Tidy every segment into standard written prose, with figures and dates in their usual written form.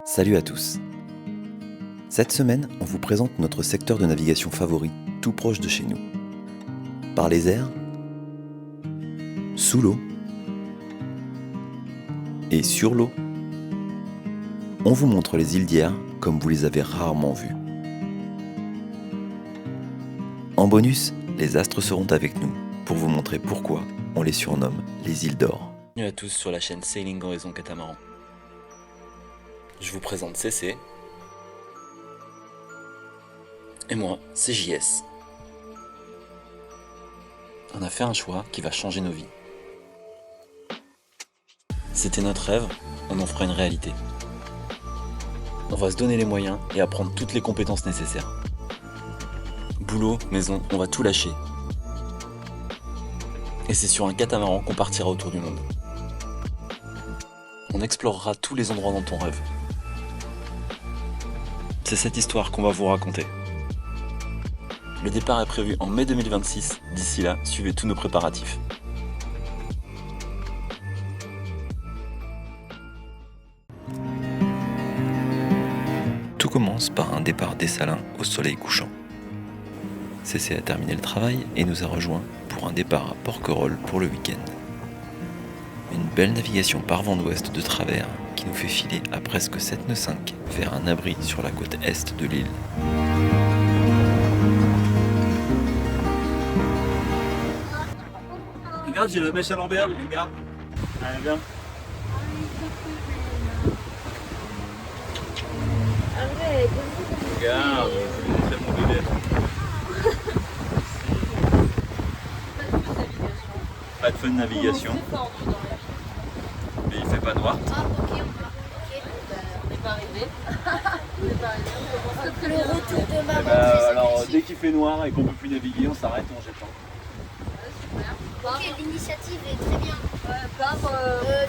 Salut à tous. Cette semaine, on vous présente notre secteur de navigation favori, tout proche de chez nous. Par les airs, sous l'eau et sur l'eau, on vous montre les îles d'hier comme vous les avez rarement vues. En bonus, les astres seront avec nous pour vous montrer pourquoi on les surnomme les îles d'or. Bienvenue à tous sur la chaîne Sailing Horizon Catamaran. Je vous présente CC. Et moi, c'est JS. On a fait un choix qui va changer nos vies. C'était notre rêve, on en fera une réalité. On va se donner les moyens et apprendre toutes les compétences nécessaires. Boulot, maison, on va tout lâcher. Et c'est sur un catamaran qu'on partira autour du monde. On explorera tous les endroits dont on rêve. C'est cette histoire qu'on va vous raconter. Le départ est prévu en mai 2026. D'ici là, suivez tous nos préparatifs. Tout commence par un départ dessalin au soleil couchant. CC a terminé le travail et nous a rejoints pour un départ à Porquerolles pour le week-end. Une belle navigation par vent d'ouest de travers qui nous fait filer à presque 7 nœuds 5 vers un abri sur la côte est de l'île. Regarde, j'ai la mèche à l'envers, regarde. Allez, viens. Regarde, je vais montrer mon bébé. Pas de feu de navigation. Mais il fait pas noir. Ah, ok, on n'est pas arrivé. Le retour de maman. Alors, dès qu'il fait noir et qu'on peut plus naviguer, on s'arrête et on jette. Ok, l'initiative est très bien.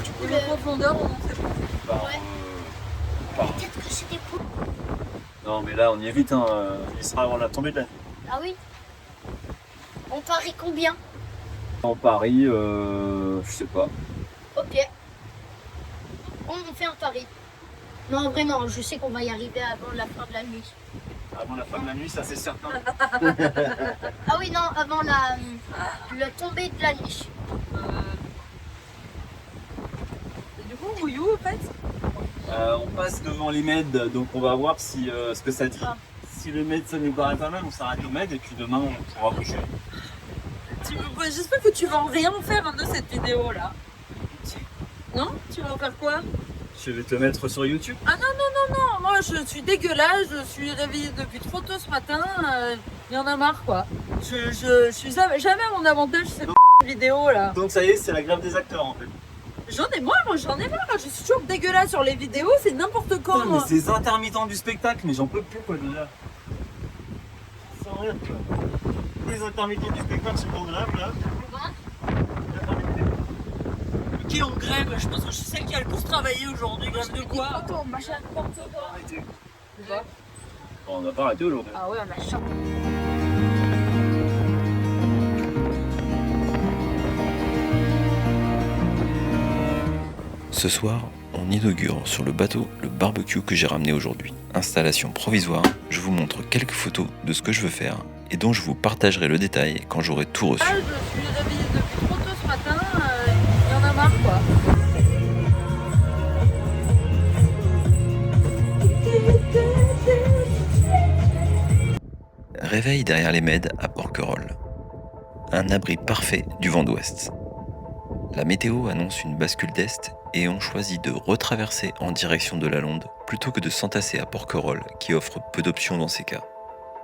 Du coup, Le profondeur, on ne sait pas. peut-être que c'est des poules. Non, mais là, on y est vite. Hein. Il sera avant la tombée de la nuit. Ah oui. On parie combien? En Paris, je sais pas. Ok. On fait un pari. Non, en vrai, non, je sais qu'on va y arriver avant la fin de la nuit. Avant la fin de la nuit, ça c'est certain. Ah oui, non, avant la tombée de la nuit. Et du coup, Mouillou, en fait, On passe devant les MED, donc on va voir si, ce que ça dit. Ah. Si le MED ça nous paraît pas mal, on s'arrête au MED et puis demain on pourra bouger. j'espère que tu vas en rien faire de cette vidéo là. Non? Tu vas en faire quoi? Je vais te mettre sur YouTube. Ah non, moi je suis dégueulasse, je suis réveillée depuis trop tôt ce matin, il y en a marre quoi. Je suis jamais à mon avantage cette vidéo là. Donc ça y est, c'est la grève des acteurs en fait. J'en ai marre, je suis toujours dégueulasse sur les vidéos, c'est n'importe quoi. Putain, mais ces intermittents du spectacle, mais j'en peux plus quoi déjà. Sans rire quoi. Les intermittents du spectacle sont en grève là. Qui est en grève? Je pense que je suis celle qui a le plus travaillé aujourd'hui. Grève de quoi? Arrêtez. Bon, on n'a pas arrêté aujourd'hui. Ah ouais, on a changé. Ce soir, on inaugure sur le bateau le barbecue que j'ai ramené aujourd'hui. Installation provisoire, je vous montre quelques photos de ce que je veux faire et dont je vous partagerai le détail quand j'aurai tout reçu. Je suis réveillée depuis trop tôt ce matin, il y en a marre quoi. Réveil derrière les MED à Porquerolles. Un abri parfait du vent d'ouest. La météo annonce une bascule d'est et on choisit de retraverser en direction de la Londe plutôt que de s'entasser à Porquerolles qui offre peu d'options dans ces cas.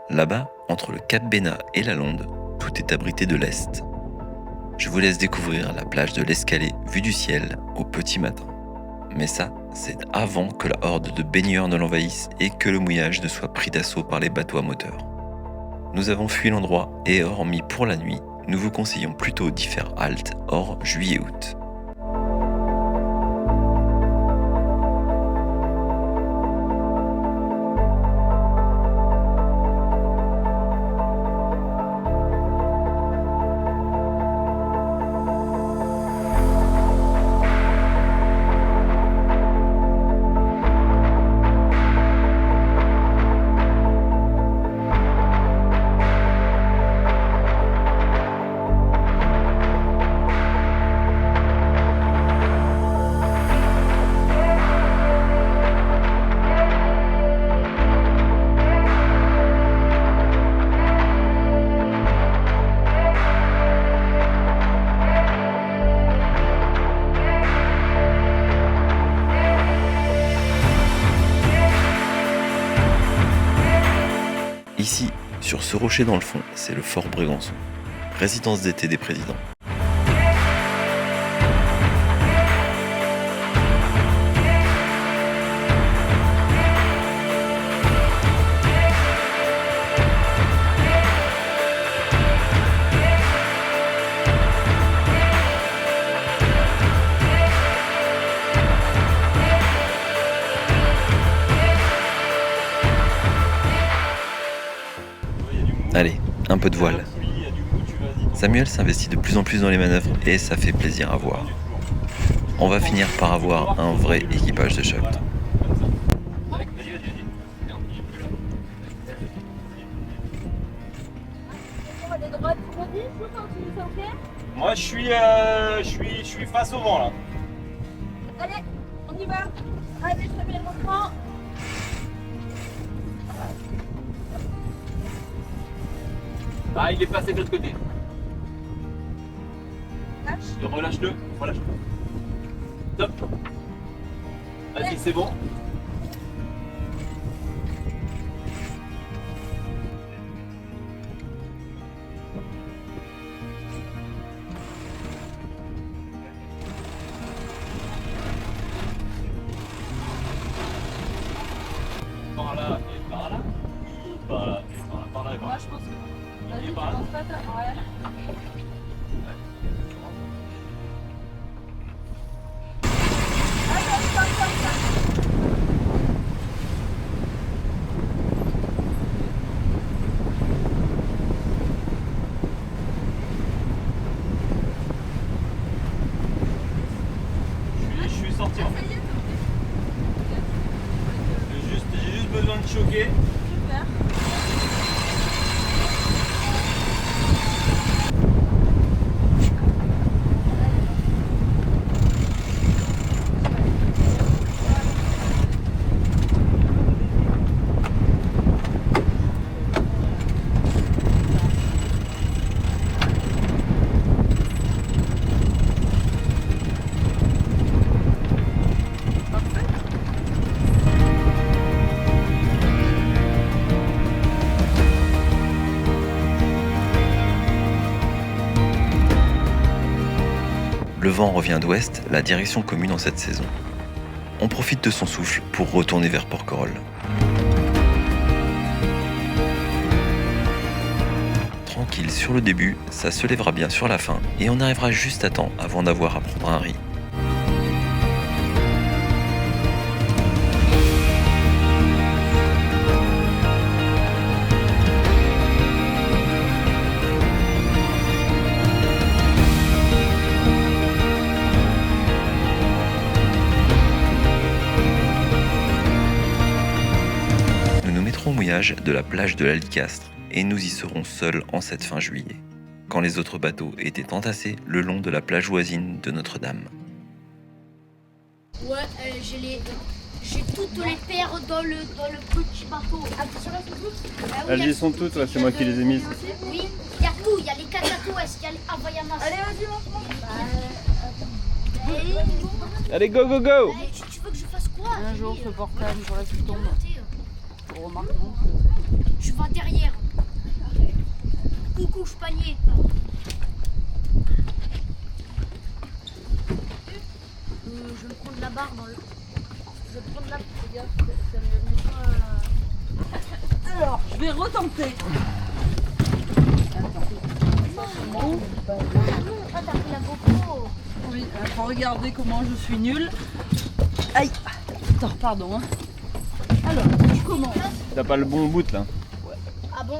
Là-bas, entre le Cap Bénat et la Londe, tout est abrité de l'est. Je vous laisse découvrir la plage de l'Escalée vue du ciel au petit matin. Mais ça, c'est avant que la horde de baigneurs ne l'envahisse et que le mouillage ne soit pris d'assaut par les bateaux à moteur. Nous avons fui l'endroit et hormis pour la nuit, nous vous conseillons plutôt d'y faire halte hors juillet-août. Sur ce rocher dans le fond, c'est le fort Brégançon, résidence d'été des présidents. Allez, un peu de voile. Samuel s'investit de plus en plus dans les manœuvres et ça fait plaisir à voir. On va finir par avoir un vrai équipage de choc. Moi je suis face au vent là. Allez, on y va. Allez, je te mets le mouvement. Ah, il est passé de l'autre côté. Lâche. Relâche-le, relâche-le. Top. Vas-y, c'est bon. Par là et par là. Par là et par là, par là et par Moi, là. je pense que. Vas-y, Il est par là. commence pas ta. Ouais. Je suis sorti en fait. J'ai juste besoin de choquer. Super. Le vent revient d'ouest, la direction commune en cette saison. On profite de son souffle pour retourner vers Porquerolles. Tranquille sur le début, ça se lèvera bien sur la fin et on arrivera juste à temps avant d'avoir à prendre un riz. Nous nous mettrons au mouillage de la plage de l'Alicastre et nous y serons seuls en cette fin juillet, quand les autres bateaux étaient entassés le long de la plage voisine de Notre-Dame. Ouais, j'ai toutes les paires dans le petit bateau. Ah, tu saurais toutes? Elles y sont toutes, ouais, c'est moi qui les ai mises. Oui, il y a tout, il y a les Catatou-Est, il y a les Havaianas. Allez, vas-y, montre-moi. Allez, go, go, go! Tu veux que je fasse quoi? Un jour, ce portable, j'aurais pu tomber. Remarque, non. Je vais derrière. Coucou, panier. Je vais prendre la barre dans le. Je vais prendre la. Alors, je vais retenter. Non, t'as pris la GoPro. Oui, faut regarder comment je suis nulle. Aïe. Attends, pardon. Hein. Alors, je commence. T'as pas le bon bout là. Ah bon?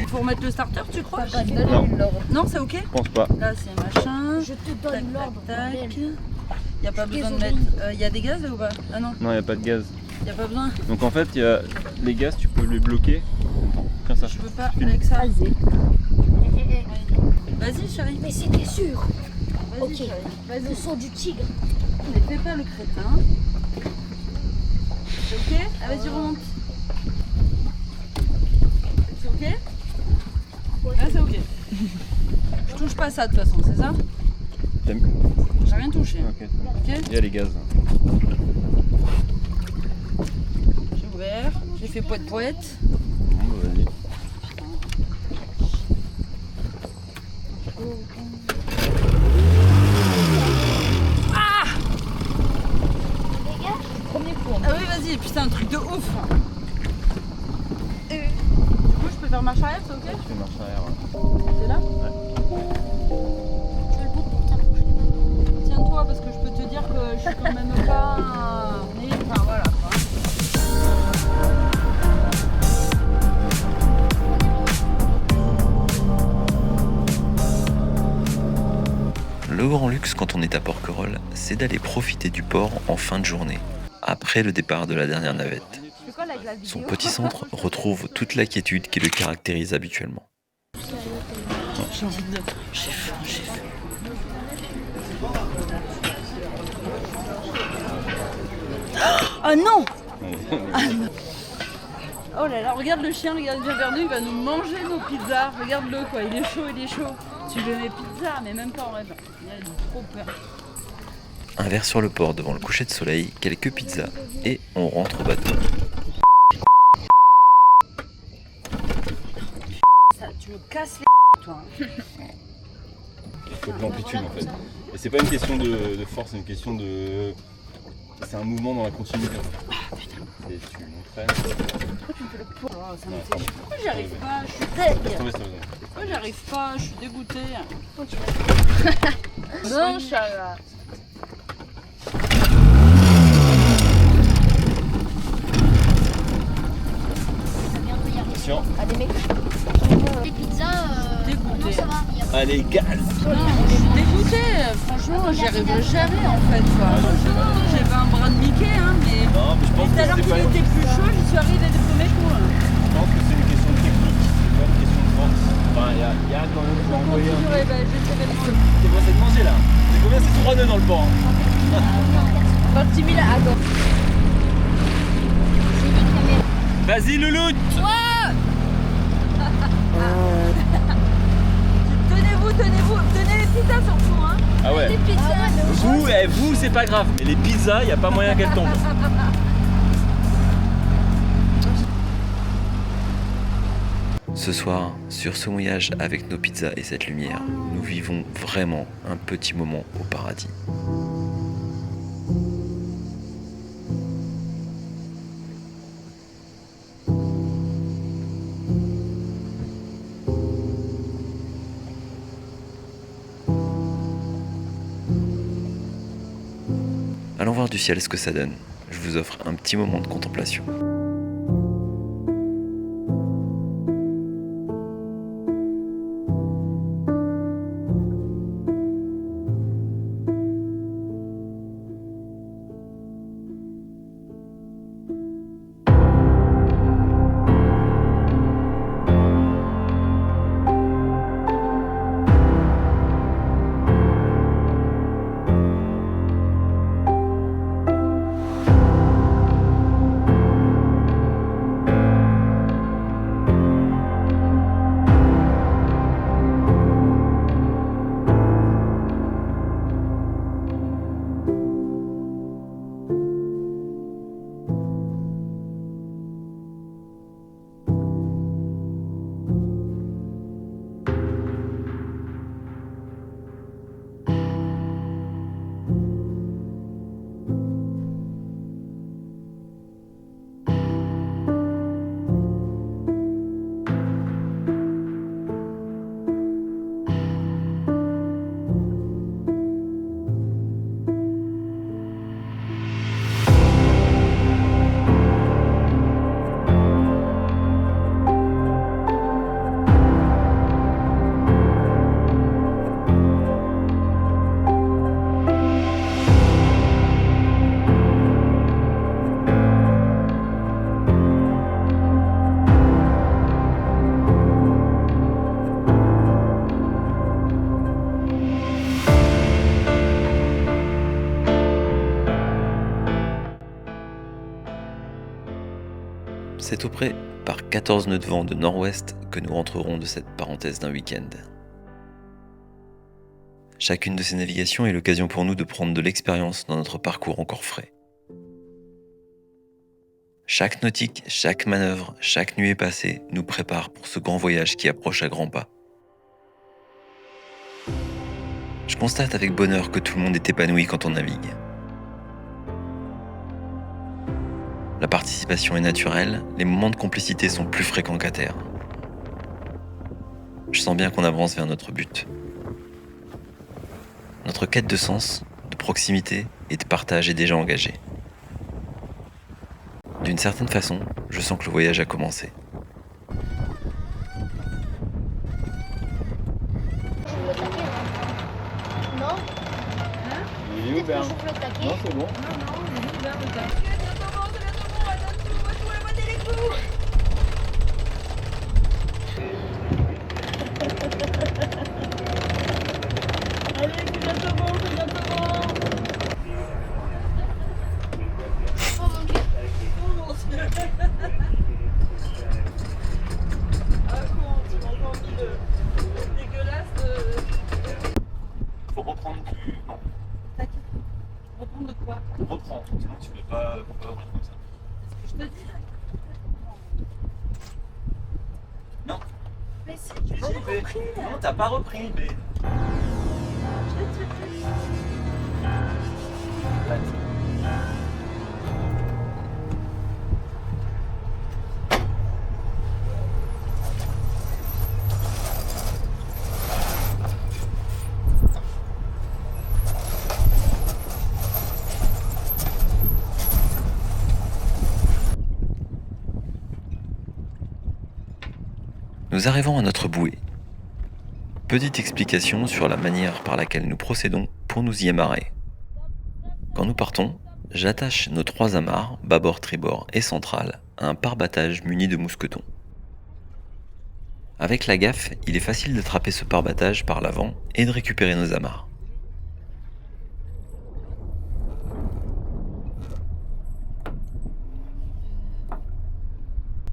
Il faut remettre le starter, tu crois? Non. Non, c'est ok? Je pense pas. Là, c'est machin. Je te donne l'ordre. Tac. bordel. Il n'y a pas besoin de Désolée. mettre. Il y a des gaz là ou pas? Ah non, Non, y a pas de gaz. il n'y a pas besoin. Donc en fait, il y a les gaz, tu peux les bloquer. Comme ça. Je peux pas avec ça. Vas-y, chérie. Mais c'était sûr. Vas-y, Ok. chérie. Le Vas-y. son du tigre. Ne fais pas le crétin. C'est ok? Ah, vas-y, remonte. C'est ok? Ah, c'est ok. Je touche pas ça de toute façon, c'est ça? T'aimes? J'ai rien touché. Ok. Ok? Il y a les gaz. J'ai ouvert. J'ai fait poète-poète. Bon, bah, vas-y. vas-y, putain, un truc de ouf. Du coup, je peux faire marche arrière, c'est ok? Je fais marche arrière. C'est là? Ouais. Tu veux le bout pour t'approcher? Tiens-toi, parce que je peux te dire que je suis quand même pas née. Enfin, voilà, quoi. Le grand luxe quand on est à Porquerolles, c'est d'aller profiter du port en fin de journée, après le départ de la dernière navette. Son petit centre retrouve toute la quiétude qui le caractérise habituellement. J'ai envie de... J'ai faim, j'ai faim. Ah non! Ah non! Oh là là, regarde le chien, regarde bien perdu, il va nous manger nos pizzas. Regarde-le quoi, il est chaud, il est chaud. Tu veux mes pizzas, mais même pas en rêve. Il a trop peur. Un verre sur le port devant le coucher de soleil, quelques pizzas, et on rentre au bateau. Ça, tu me casses les toi. Il faut de l'amplitude en fait. Et c'est pas une question de force, c'est une question de. C'est un mouvement dans la continuité. Et tu m'entraînes. Pourquoi tu me fais le pour ça me fait pardon. chier. Pourquoi j'y arrive pas? Je suis deg. Laisse tomber, Pourquoi j'arrive pas? Je suis dégoûtée. Non, Chala. Bientôt y arriver. Attention. Allez mec. Les pizzas, Dégoûté. non ça va. Il y a pas Allez, gaz. Non, je suis dégoûtée. Franchement, j'y arriverai jamais en fait. Quoi. J'avais un bras de Mickey, hein, mais. Non, mais je pense Et que alors c'est qu'il pas une... était plus chaud, j'y suis arrivée du premier coup. Hein. Je pense que c'est une question de technique, c'est pas une question de force. Enfin, il y a quand même pour envoyer un peu. Continuerai, bah, j'essaierai de manger. T'es pressé de manger là. C'est combien? C'est 3 nœuds dans le port. 26 000 à gauche. C'est dit que la merde. Vas-y, louloute. Tenez-vous, tenez les pizzas surtout, hein. Ah ouais. Les pizzas. Vous, c'est pas grave. Mais les pizzas, il n'y a pas moyen qu'elles tombent. Ce soir, sur ce mouillage avec nos pizzas et cette lumière, nous vivons vraiment un petit moment au paradis. Allons voir du ciel ce que ça donne. Je vous offre un petit moment de contemplation. C'est auprès par 14 nœuds de vent de nord-ouest que nous rentrerons de cette parenthèse d'un week-end. Chacune de ces navigations est l'occasion pour nous de prendre de l'expérience dans notre parcours encore frais. Chaque nautique, chaque manœuvre, chaque nuée passée nous prépare pour ce grand voyage qui approche à grands pas. Je constate avec bonheur que tout le monde est épanoui quand on navigue. La participation est naturelle, les moments de complicité sont plus fréquents qu'à terre. Je sens bien qu'on avance vers notre but. Notre quête de sens, de proximité et de partage est déjà engagée. D'une certaine façon, je sens que le voyage a commencé. J'ouvre le taquet, non? Il est Peut-être que ouvert. j'ouvre le taquet. Non, c'est bon. Oh mon Dieu. Faut reprendre du. Non, Reprendre de quoi? reprends. Sinon, tu peux pas ouvrir comme ça. Je te dis. Non. Mais si, Non, mais. Non, t'as pas repris, mais. Nous arrivons à notre bouée. Petite explication sur la manière par laquelle nous procédons pour nous y amarrer. Quand nous partons, j'attache nos 3 amarres, bâbord, tribord et central, à un pare-battage muni de mousquetons. Avec la gaffe, il est facile d'attraper ce pare-battage par l'avant et de récupérer nos amarres.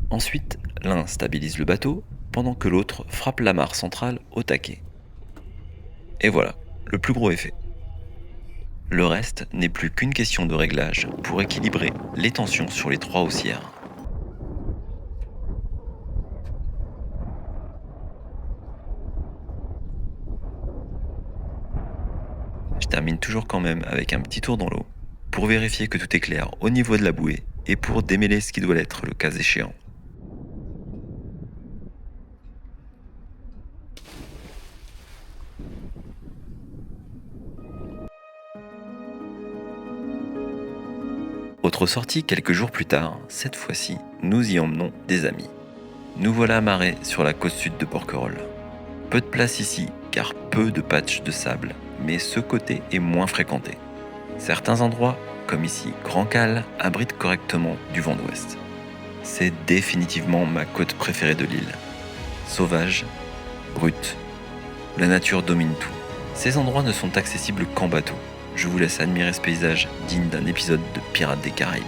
Ensuite, l'un stabilise le bateau, pendant que l'autre frappe l'amarre centrale au taquet. Et voilà, le plus gros est fait. Le reste n'est plus qu'une question de réglage pour équilibrer les tensions sur les 3 haussières. Je termine toujours quand même avec un petit tour dans l'eau pour vérifier que tout est clair au niveau de la bouée et pour démêler ce qui doit l'être le cas échéant. Autre sortie quelques jours plus tard, cette fois-ci, nous y emmenons des amis. Nous voilà amarrés sur la côte sud de Porquerolles. Peu de place ici, car peu de patchs de sable, mais ce côté est moins fréquenté. Certains endroits, comme ici Grand Cal, abritent correctement du vent d'ouest. C'est définitivement ma côte préférée de l'île. Sauvage, brute, la nature domine tout. Ces endroits ne sont accessibles qu'en bateau. Je vous laisse admirer ce paysage digne d'un épisode de Pirates des Caraïbes.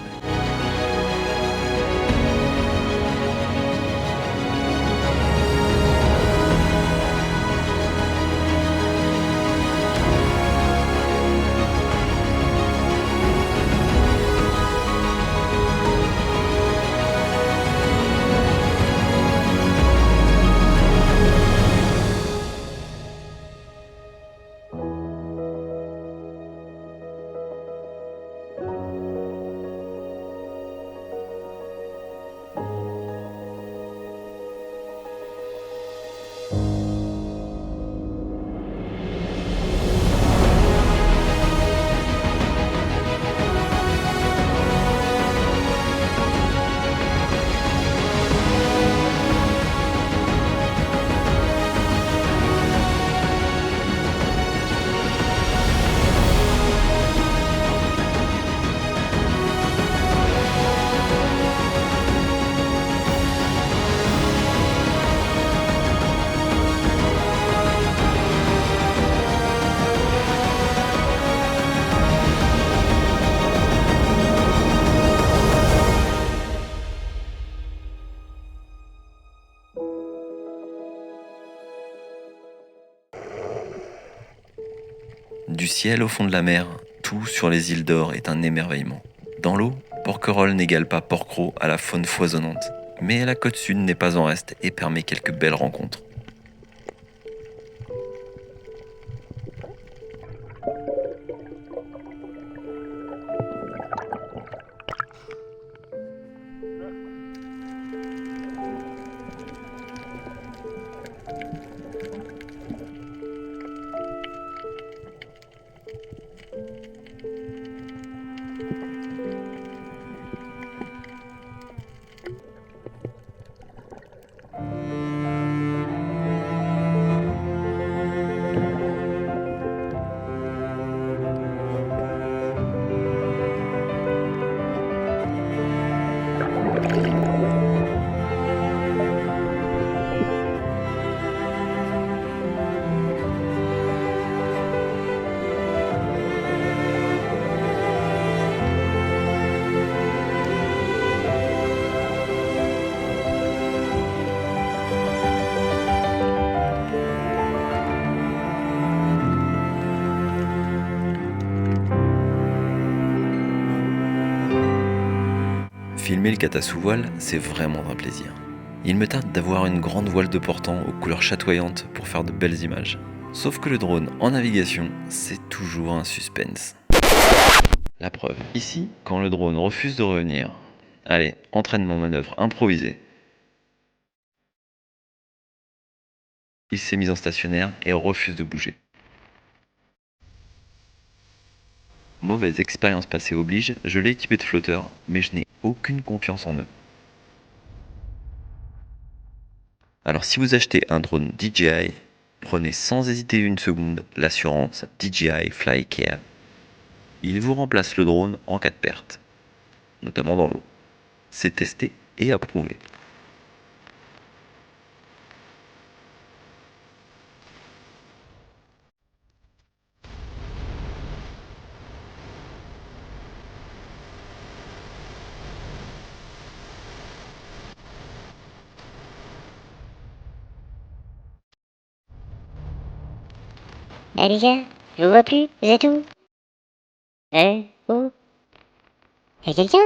Du ciel au fond de la mer, tout sur les îles d'Or est un émerveillement. Dans l'eau, Porquerolles n'égale pas Porquerolles à la faune foisonnante, mais la côte sud n'est pas en reste et permet quelques belles rencontres. Filmer le kata sous voile, c'est vraiment un plaisir. Il me tarde d'avoir une grande voile de portant aux couleurs chatoyantes pour faire de belles images. Sauf que le drone en navigation, c'est toujours un suspense. La preuve. Ici, quand le drone refuse de revenir, allez, entraînement manœuvre improvisé. Il s'est mis en stationnaire et refuse de bouger. Mauvaise expérience passée oblige, je l'ai équipé de flotteurs, mais je n'ai aucune confiance en eux. Alors si vous achetez un drone DJI, prenez sans hésiter une seconde l'assurance DJI Flycare. Il vous remplace le drone en cas de perte, notamment dans l'eau. C'est testé et approuvé. Eh les gars, je vous vois plus, vous êtes où? Oh? Y'a quelqu'un?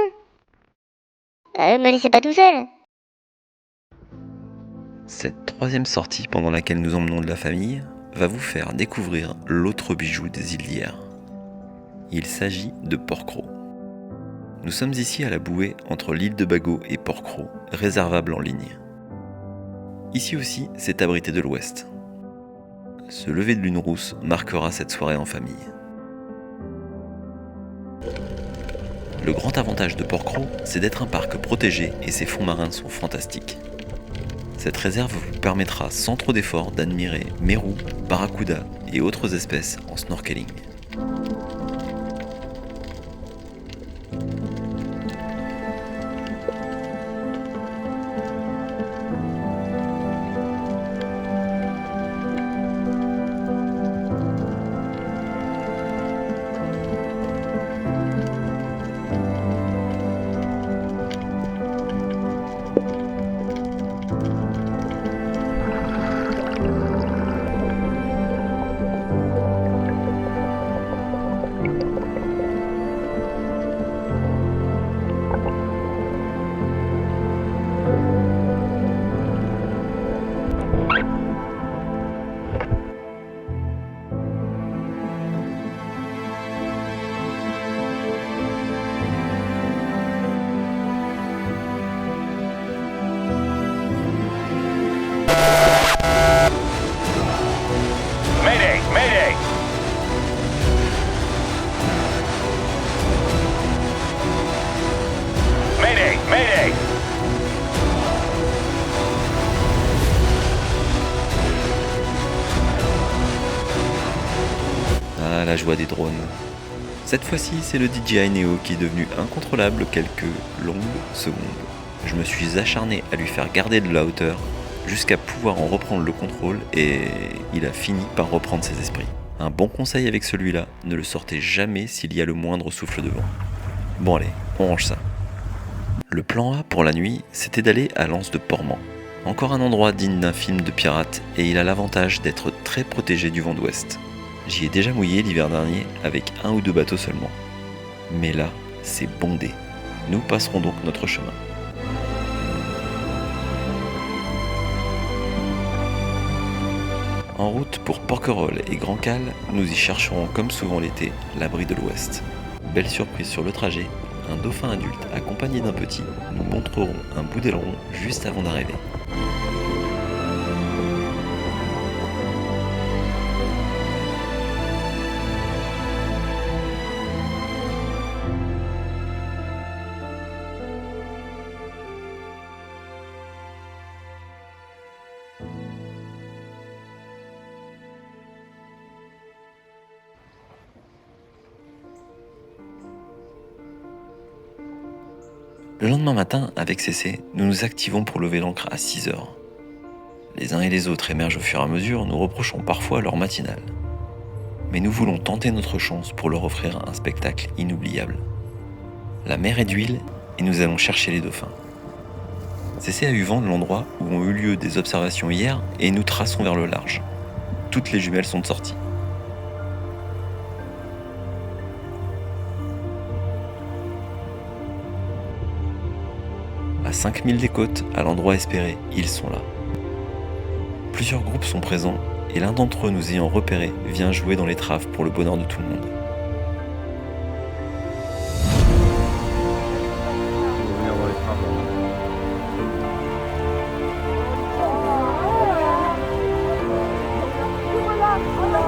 Me laissez pas tout seul! Cette troisième sortie pendant laquelle nous emmenons de la famille va vous faire découvrir l'autre bijou des îles d'hier. Il s'agit de Porquerolles. Nous sommes ici à la bouée entre l'île de Bagot et Porquerolles, réservable en ligne. Ici aussi, c'est abrité de l'ouest. Ce lever de lune rousse marquera cette soirée en famille. Le grand avantage de Porquerolles, c'est d'être un parc protégé et ses fonds marins sont fantastiques. Cette réserve vous permettra sans trop d'efforts d'admirer mérous, barracudas et autres espèces en snorkeling. Mayday! Mayday! Mayday! Mayday! Ah, la joie des drones. Cette fois-ci, c'est le DJI Neo qui est devenu incontrôlable quelques longues secondes. Je me suis acharné à lui faire garder de la hauteur jusqu'à pouvoir en reprendre le contrôle et il a fini par reprendre ses esprits. Un bon conseil avec celui-là, ne le sortez jamais s'il y a le moindre souffle de vent. Bon allez, on range ça. Le plan A pour la nuit, c'était d'aller à l'Anse de Portman. Encore un endroit digne d'un film de pirate et il a l'avantage d'être très protégé du vent d'ouest. J'y ai déjà mouillé l'hiver dernier avec 1 ou 2 bateaux seulement. Mais là, c'est bondé. Nous passerons donc notre chemin. En route pour Porquerolles et Grand Cal, nous y chercherons comme souvent l'été l'abri de l'Ouest. Belle surprise sur le trajet, un dauphin adulte accompagné d'un petit nous montreront un bout d'aileron juste avant d'arriver. Le lendemain matin, avec CC, nous nous activons pour lever l'ancre à 6 h. Les uns et les autres émergent au fur et à mesure, nous reprochons parfois leur matinale. Mais nous voulons tenter notre chance pour leur offrir un spectacle inoubliable. La mer est d'huile et nous allons chercher les dauphins. CC a eu vent de l'endroit où ont eu lieu des observations hier et nous traçons vers le large. Toutes les jumelles sont sorties. À 5000 des côtes, à l'endroit espéré, ils sont là. Plusieurs groupes sont présents et l'un d'entre eux nous ayant repérés vient jouer dans l'étrave pour le bonheur de tout le monde.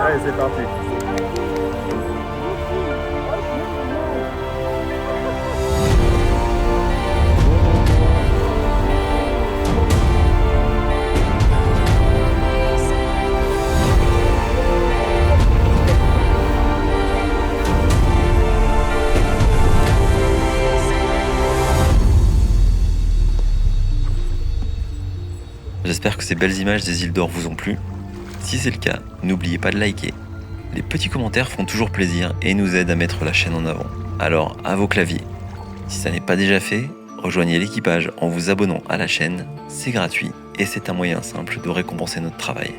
Allez, c'est parti. J'espère que ces belles images des îles d'Or vous ont plu. Si c'est le cas, n'oubliez pas de liker. Les petits commentaires font toujours plaisir et nous aident à mettre la chaîne en avant. Alors, à vos claviers. Si ça n'est pas déjà fait, rejoignez l'équipage en vous abonnant à la chaîne, c'est gratuit et c'est un moyen simple de récompenser notre travail.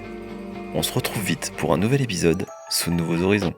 On se retrouve vite pour un nouvel épisode sous de nouveaux horizons.